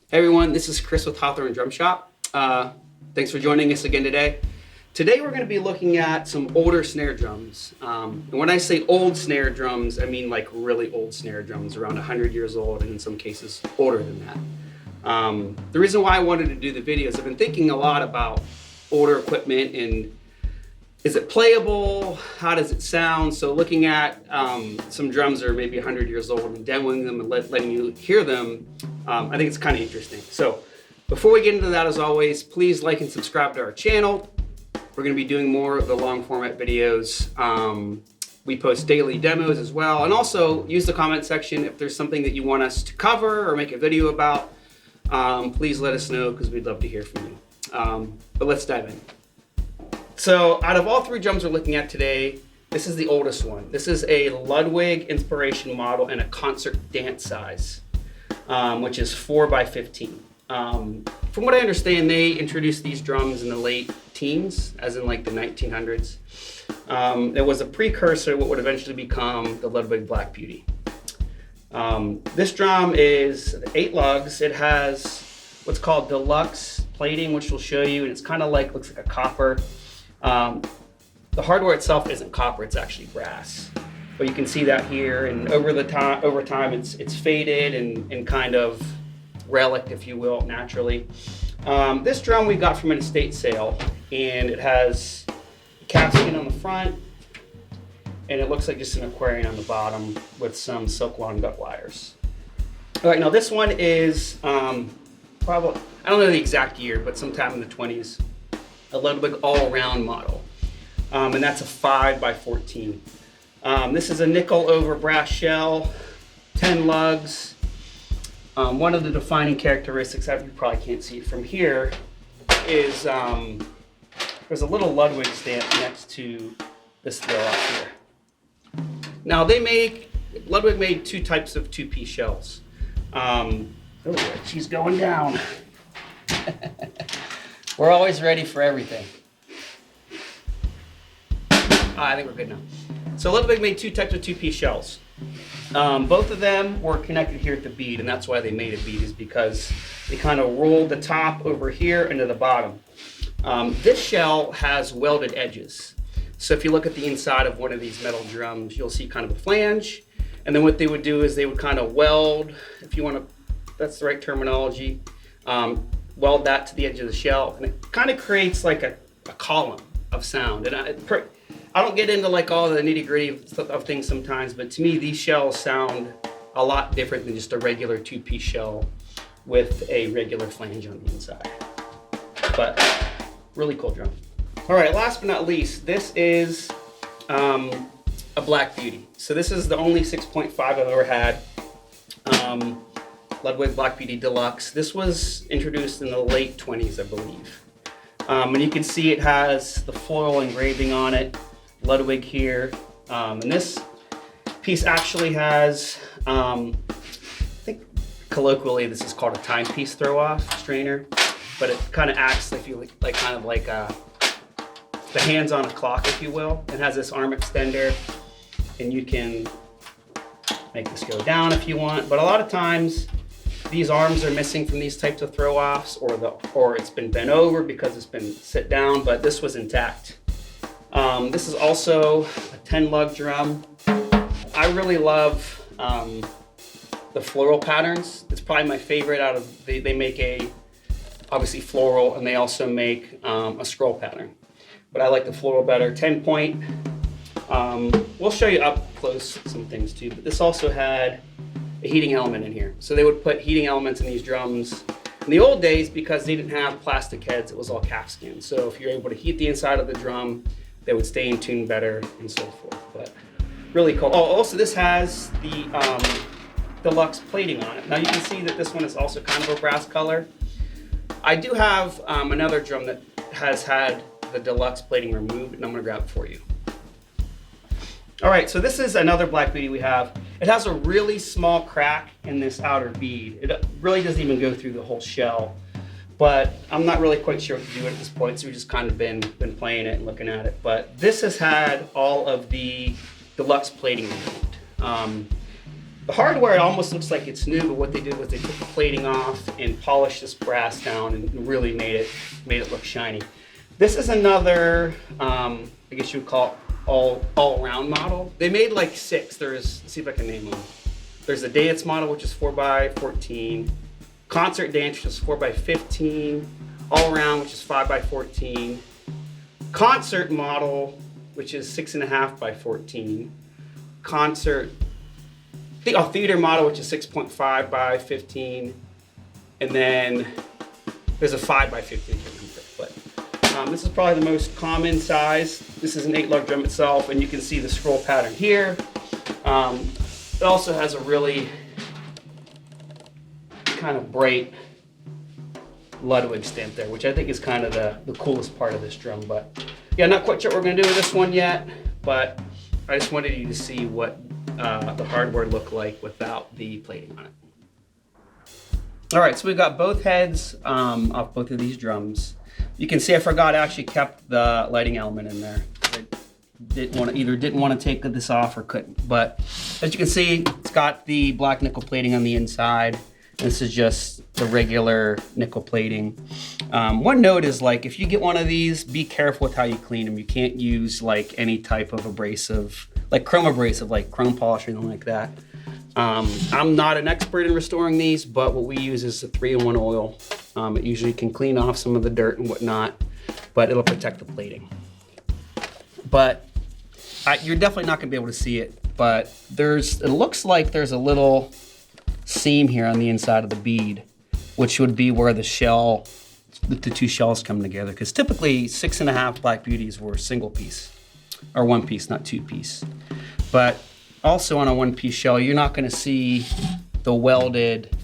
Hey everyone, this is Chris with Hawthorne Drum Shop. Thanks for joining us again today. Today we're going to be looking at some older snare drums. And when I say old snare drums, I mean like really old snare drums, around 100 years old, and in some cases older than that. The reason why I wanted to do the video is I've been thinking a lot about older equipment and is it playable? How does it sound? So looking at some drums that are maybe 100 years old and demoing them and letting you hear them, I think it's kind of interesting. So before we get into that, as always, please like and subscribe to our channel. We're going to be doing more of the long format videos. We post daily demos as well. And also use the comment section if there's something that you want us to cover or make a video about. Please let us know because we'd love to hear from you. But let's dive in. So out of all three drums we're looking at today, this is the oldest one. This is a Ludwig inspiration model and a concert dance size, which is 4x15. From what I understand, they introduced these drums in the late teens, as in like the 1900s. It was a precursor to what would eventually become the Ludwig Black Beauty. This drum is 8 lugs. It has what's called deluxe plating, which we'll show you, and it's kind of like, looks like a copper. The hardware itself isn't copper, it's actually brass. But you can see that here, and over time it's faded and kind of relic, if you will, naturally. This drum we got from an estate sale, and it has a calfskin on the front, and it looks like just an aquarium on the bottom with some silk lawn gut wires. All right, now this one is probably, I don't know the exact year, but sometime in the 20s. A Ludwig all-around model, and that's a 5x14. This is a nickel over brass shell, 10 lugs. One of the defining characteristics, you probably can't see it from here, is there's a little Ludwig stamp next to this throw up here. Now Ludwig made 2 types of 2-piece shells. Oh, she's going down. We're always ready for everything. I think we're good now. So Ludwig made 2 types of 2-piece shells. Both of them were connected here at the bead, and that's why they made a bead, is because they kind of rolled the top over here into the bottom. This shell has welded edges. So if you look at the inside of one of these metal drums, you'll see kind of a flange. And then what they would do is they would kind of weld, if you want to, that's the right terminology, weld that to the edge of the shell, and it kind of creates like a column of sound. And I don't get into like all the nitty-gritty of things sometimes, but to me these shells sound a lot different than just a regular 2-piece shell with a regular flange on the inside. But really cool drum. All right, last but not least, this is a Black Beauty. So this is the only 6.5 I've ever had. Ludwig Black Beauty Deluxe. This was introduced in the late 20s, I believe. And you can see it has the foil engraving on it, Ludwig here. And this piece actually has, I think colloquially this is called a timepiece throw-off strainer, but it kind of acts like the hands on a clock, if you will. It has this arm extender, and you can make this go down if you want. But a lot of times, these arms are missing from these types of throw-offs, or it's been bent over because it's been sit down, but this was intact. This is also a 10-lug drum. I really love the floral patterns. It's probably my favorite out of, they make obviously floral, and they also make a scroll pattern. But I like the floral better. 10-point. We'll show you up close some things too, but this also had a heating element in here. So they would put heating elements in these drums. In the old days, because they didn't have plastic heads, it was all calfskin. So if you're able to heat the inside of the drum, they would stay in tune better and so forth. But really cool. Oh, also this has the deluxe plating on it. Now you can see that this one is also kind of a brass color. I do have another drum that has had the deluxe plating removed, and I'm gonna grab it for you. All right, so this is another Black Beauty we have. It has a really small crack in this outer bead. It really doesn't even go through the whole shell, but I'm not really quite sure what to do at this point, so we've just kind of been playing it and looking at it. But this has had all of the deluxe plating removed. The hardware, it almost looks like it's new, but what they did was they took the plating off and polished this brass down and really made it look shiny. This is another, I guess you would call it all-around model. They made like 6. Let's see if I can name them. There's the dance model, which is 4x14. Concert dance, which is 4x15. All-around, which is 5x14. Concert model, which is 6.5x14. Theater model, which is 6.5 by 15, and then there's a 5 by 15 but this is probably the most common size. This is an 8-lug drum itself, and you can see the scroll pattern here. It also has a really kind of bright Ludwig stamp there, which I think is kind of the coolest part of this drum. But yeah, not quite sure what we're gonna do with this one yet, but I just wanted you to see what the hardware looked like without the plating on it. All right, so we've got both heads off both of these drums. You can see I forgot I actually kept the lighting element in there. I didn't want to take this off or couldn't. But as you can see, it's got the black nickel plating on the inside. This is just the regular nickel plating. One note is, like, if you get one of these, be careful with how you clean them. You can't use like any type of abrasive, like chrome abrasive, like chrome polish or anything like that. I'm not an expert in restoring these, but what we use is a 3-in-1 oil. It usually can clean off some of the dirt and whatnot, but it'll protect the plating. But you're definitely not gonna be able to see it, but it looks like there's a little seam here on the inside of the bead, which would be where the two shells come together. Because typically 6.5 Black Beauties were single piece, or one piece, not two piece. But also on a one piece shell, you're not gonna see the welded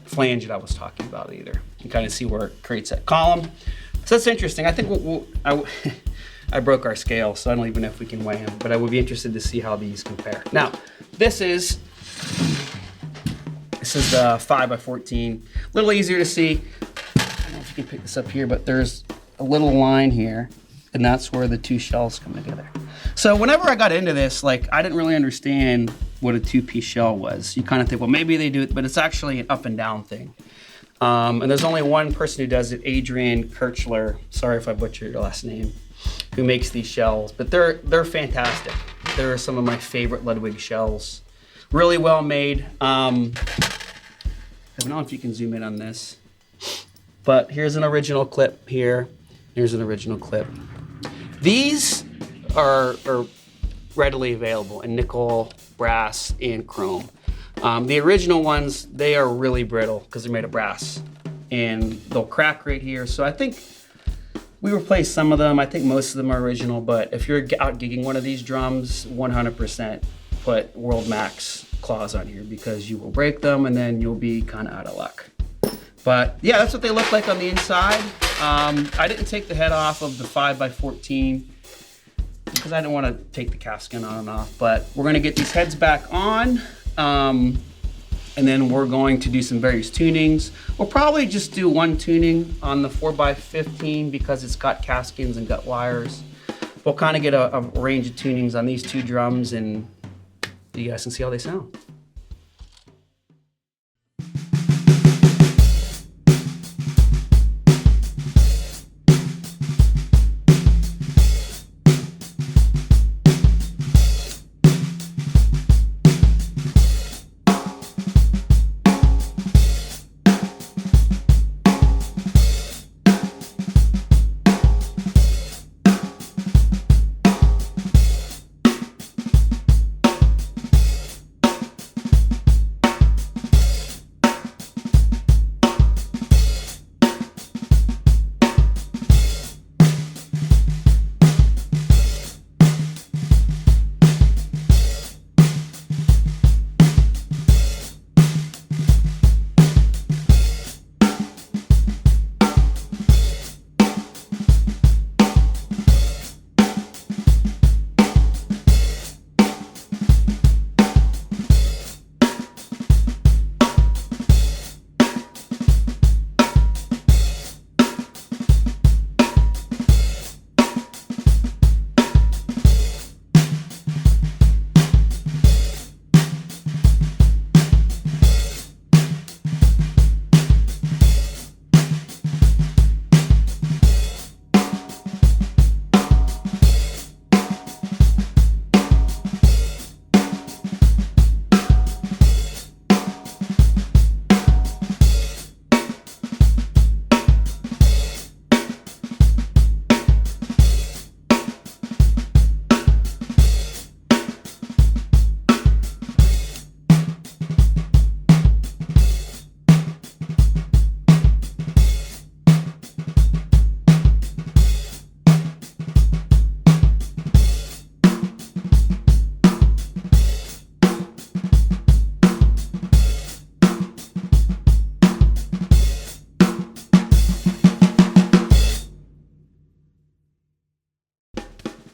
flange that I was talking about either. You kind of see where it creates that column. So that's interesting. I think I broke our scale, so I don't even know if we can weigh them, but I would be interested to see how these compare. Now, this is the 5x14. A little easier to see. I don't know if you can pick this up here, but there's a little line here, and that's where the two shells come together. So whenever I got into this, like, I didn't really understand what a two-piece shell was. You kind of think, well, maybe they do it, but it's actually an up and down thing. And there's only one person who does it, Adrian Kirchler. Sorry if I butchered your last name, who makes these shells, but they're fantastic. They're some of my favorite Ludwig shells. Really well made. I don't know if you can zoom in on this, but here's an original clip here. Here's an original clip. These are readily available in nickel, brass, and chrome. The original ones, they are really brittle because they're made of brass, and they'll crack right here. So I think we replaced some of them. I think most of them are original, but if you're out gigging one of these drums, 100% put World Max claws on here, because you will break them and then you'll be kind of out of luck. But yeah, that's what they look like on the inside. I didn't take the head off of the 5x14 because I didn't want to take the calfskin on and off, but we're going to get these heads back on. And then we're going to do some various tunings. We'll probably just do one tuning on the 4x15 because it's got calfskins and gut wires. We'll kind of get a range of tunings on these two drums, and you guys can see how they sound.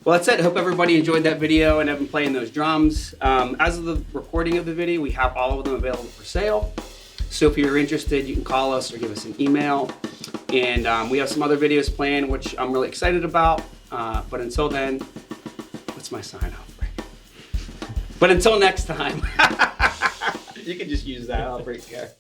Well, that's it. I hope everybody enjoyed that video and have been playing those drums. As of the recording of the video, we have all of them available for sale. So if you're interested, you can call us or give us an email. And we have some other videos planned, which I'm really excited about. But until then, what's my sign off? But until next time, you can just use that. I'll break care.